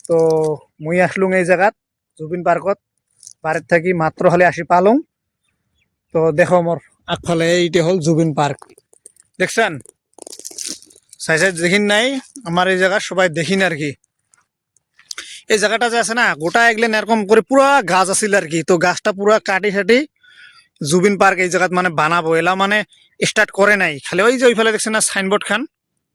তো মুই আসলুং এই জায়গাত জুবিন পার্কত বাড়ির থাকি মাত্র হলে আসি পালং। তো দেখো মোর আগফালে এইটা হল জুবিন পার্ক, দেখছেন? সাই সাইড দেখিন নাই, আমার এই জায়গা সবাই দেখিন আর কি। এই জায়গাটা যে আছে না, গোটা এগলেন এরকম করে পুরা গাছ আছিল আর কি। তো গাছটা পুরা কাটি সাটি জুবিন পার্ক এই জায়গাত মানে বানাবো, এলা মানে স্টার্ট করে নাই। খালি ওই যে ওইফালে দেখছেন না সাইনবোর্ড খান,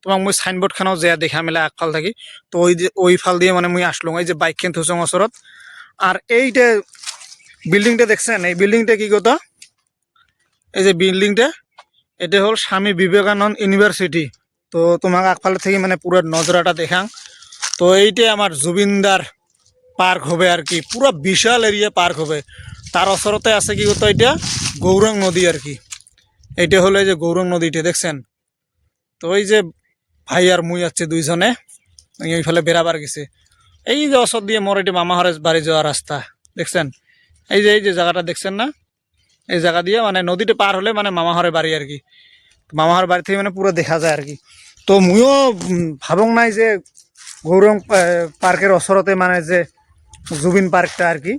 তোমাক মুই সাইনবোর্ড খানও যে দেখা মেলা আগফাল থাকি। তো ওই যে ওই ফাল দিয়ে মানে মুই আসলুম, এই যে বাইক খেন থুসং ওচরত। আর এইটা বিল্ডিংটা দেখছেন, এই বিল্ডিংটা কি কথা, এই যে বিল্ডিংটা এটা হল স্বামী বিবেকানন্দ ইউনিভার্সিটি। তো তোমাক আগফালে থেকে মানে পুরো নজরাটা দেখাং। তো এইটা আমার জুবিনদার পার্ক হবে আর কি, পুরো বিশাল এরিয়া পার্ক হবে। তার ওচরতে আছে কি কথা, এটা গৌরাং নদী আর কি। এইটা হলো এই যে গৌরাং নদীটা দেখছেন। তো ওই যে ভাই আর মুই আছে দুইজনে ওইফালে বেড়াবার গেছে। এই যে ওচর দিয়ে মোর এটি মামা হরের বাড়ি যাওয়ার রাস্তা দেখছেন। এই যে জায়গাটা দেখছেন না, এই জায়গা দিয়ে মানে নদীটা পার হলে মানে মামা হরের বাড়ি আর কি। মামা হরের বাড়ি থেকে মানে পুরো দেখা যায় আর কি। তো মুইও ভাবং নাই যে গৌরং পার্কের ওচরতে মানে যে জুবিন পার্কটা আর কি।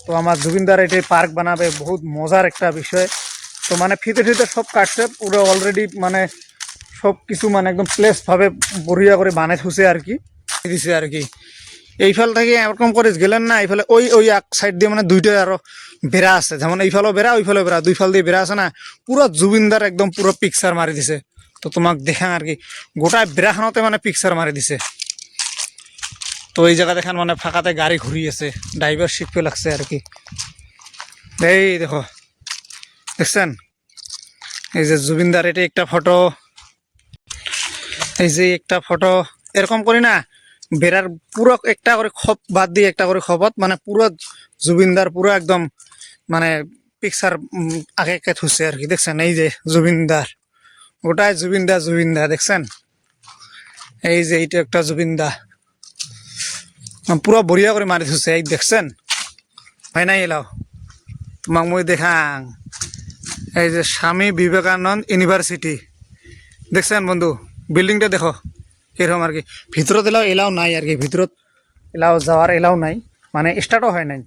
তো আমার জুবিনদার এটি পার্ক বানাবে, বহুত মজার একটা বিষয়। তো মানে ফিতে ফিতে সব কাটছে পুরো অলরেডি, মানে সব কিছু মানে একদম প্লেস ভাবে বড়িয়া করে বানাই থুছে আর কি, দিছে আর কি। এইফাল থেকে এরকম করে গেলেন না, এইফালে ওই ওই এক সাইড দিয়ে মানে দুইটা আরো বেড়া আছে, যেমন এইফালেও বেড়া ওইফালেও বেড়া, দুই ফাল দিয়ে বেড়া আছে না। পুরো জুবিনদার একদম পুরো পিকচার মারি দিছে। তো তোমাক দেখান আর কি, গোটা বেড়াখানতে মানে পিকচার মারি দিছে। তো এই জায়গা দেখান মানে ফাঁকাতে গাড়ি ঘুরি আছে, ড্রাইভার শিখতে লাগছে আর কি। এই দেখো দেখছেন, এই যে জুবিনদার এটি একটা ফটো, এই যে একটা ফটো এরকম করি না, বেড়ার পুরো একটা করে খপ বাদ দিয়ে একটা করে খপত মানে পুরো জুবিনদার পুরো একদম মানে পিকচার আগে একে থুছে আর কি। দেখছেন এই যে জুবিনদার, গোটাই জুবিনদার জুবিনদার দেখছেন। এই যে এইটা একটা জুবিনদা পুরো বড়িয়া করে মারি থুছে, এই দেখছেন হয় নাই? এলাও তোমাক মই দেখাং, এই যে স্বামী বিবেকানন্দ ইউনিভার্সিটি দেখছেন বন্ধু। বিল্ডিংটা দেখো কিরকম আর কি। ভিতরত এলাও নাই আর কি, ভিতরত যাওয়ার এলাও নাই, মানে স্টার্টও হয় নাই।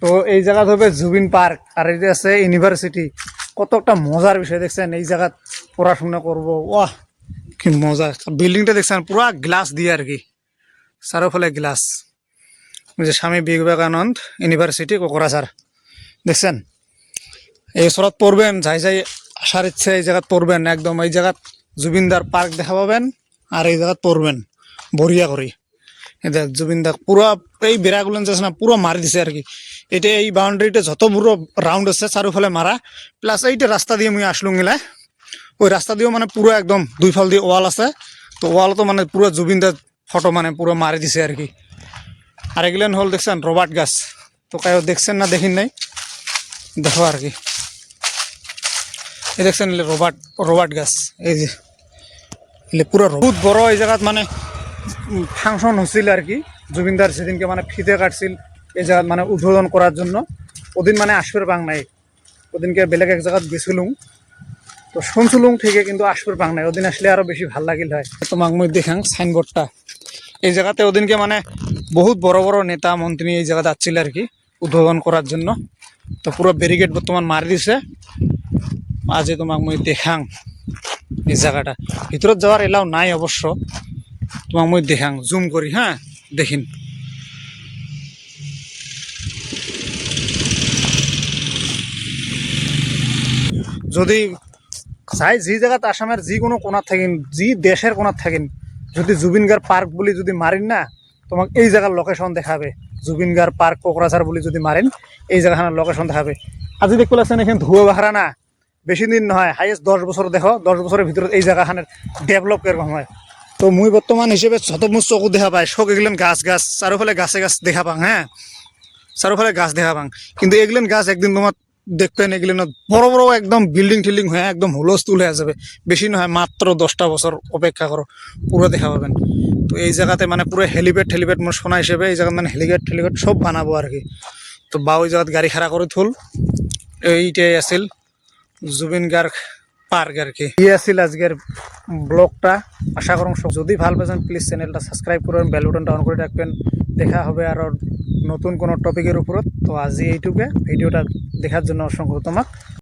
তো এই জায়গা হবে জুবিন পার্ক, আর এই যে আছে ইউনিভার্সিটি। কত একটা মজার বিষয় দেখছেন, এই জায়গাত পড়াশোনা করবো, ওয়াহ কি মজা। বিল্ডিংটা দেখছেন পুরা গ্লাস দিয়ে আর কি, চারোফালে গ্লাস। ওই যে স্বামী বিবেকানন্দ ইউনিভার্সিটি কোকরাঝার দেখছেন। এই ওচৰত পড়বেন, যাই যাই আসার ইচ্ছে এই জায়গাত পড়বেন, একদম এই জায়গাত জুবিনদার পার্ক দেখা পাবেন। আর এই জায়গাত পড়বেন বড়িয়া করি। এটা জুবিনদার পুরো এই বেড়াগুলো যাচ্ছে না পুরো মারি দিছে আর কি। এটা এই বাউন্ডারিটা যত পুরো রাউন্ড আছে চারোফালে মারা, প্লাস এইটা রাস্তা দিয়ে মুই আসলুম গেলে, ওই রাস্তা দিয়েও মানে পুরো একদম দুই ফাল দিয়ে ওয়াল আছে। তো ওয়ালতো মানে পুরো জুবিনদার ফটো মানে পুরো মারি দিছে আর কি। আর এগুলেন হল দেখছেন রবার্ট গাছ। তো কাউ দেখছেন না দেখিন নাই, দেখো আর কি। এই দেখছেন রবার্ট গাছ, এই যে পুরো বহুত বড় এই জায়গাত মানে ফাংশন হচ্ছিল আর কি। জুবিনদার সেদিনকে মানে ফিতে কাটছিল এই জায়গাত মানে উদ্বোধন করার জন্য। ওদিন মানে আসবার পাং নাই, ওদিনকে বেলেগ এক জায়গাত গেছিলুম। তো শুনছিলুম ঠিকই, কিন্তু আসবার পাং নাই। ওদিন আসলে আরো বেশি ভাল লাগিল হয়। তোমাক মই দেখাং সাইনবোর্ডটা, এই জায়গাতে ওদিনকে মানে বহুত বড় বড় নেতা মন্ত্রী এই জায়গাতে আসছিল আর কি উদ্বোধন করার জন্য। তো পুরো ব্যারিকেড বর্তমান মারি দিছে। আজকে তোমাক মই দেখাং এই জায়গাটা, ভিতরত যাওয়ার এলাও নাই অবশ্য। তোমাক মই দেখাং জুম করি, হ্যাঁ দেখিন। যদি চাই যে জায়গাত আসামের যিকোনো কোণাত থাকিন, যি দেশের কোণাত থাকিন, যদি জুবিনগার পার্ক বলে যদি মারিন না, তোমাক এই জায়গার লোকেশন দেখাবে। জুবিনগার পার্ক কোকরাঝার বলে যদি মারেন, এই জায়গাখানের লোকেশন দেখাবে। আজি দেখতে পাচ্ছেন এখানে ধুয়ো বাহারা না, বেশি দিন নহয়, হাইয়েস্ট 10 বছর দেখো, 10 বছরের ভিতরে এই জায়গাখানের ডেভেলপ কিরকম হয়। তো মুই বর্তমান হিসেবে যত মুখ চকু দেখা পাই সব এগুলেন গাছ গাছ, চারোফালে গাছে গাছ দেখা পাং, হ্যাঁ চারোফালে গাছ দেখা পাং। কিন্তু এগুলেন গাছ একদিন তোমার দেখবেন এগুলেন বড় বড় একদম বিল্ডিং টিল্ডিং হয়ে একদম হুলস্থুল হয়ে যাবে। বেশি নহয়, মাত্র 10টা বছর অপেক্ষা করো, পুরো দেখা পাবেন। তো এই জায়গাতে মানে পুরো হেলিপ্যাড মোর শোনা হিসেবে এই জায়গায় মানে হেলিপ্যাড সব বানাবো আর কি। তো বা ওই জায়গাত গাড়ি খাড়া করে থুল। এইটাই আছিল জুবিন গার্গ পার্ক আর কি। এই আছিল আজকের ব্লগটা। আশা করুন যদি ভালো পেয়েছেন প্লিজ চ্যানেলটা সাবস্ক্রাইব করবেন, বেল বাটনটা অন করে রাখবেন। দেখা হবে আরও নতুন কোনো টপিকের উপরত। তো আজি এইটুকুৱে, ভিডিওটা দেখার জন্য অসংখ্য তোমাক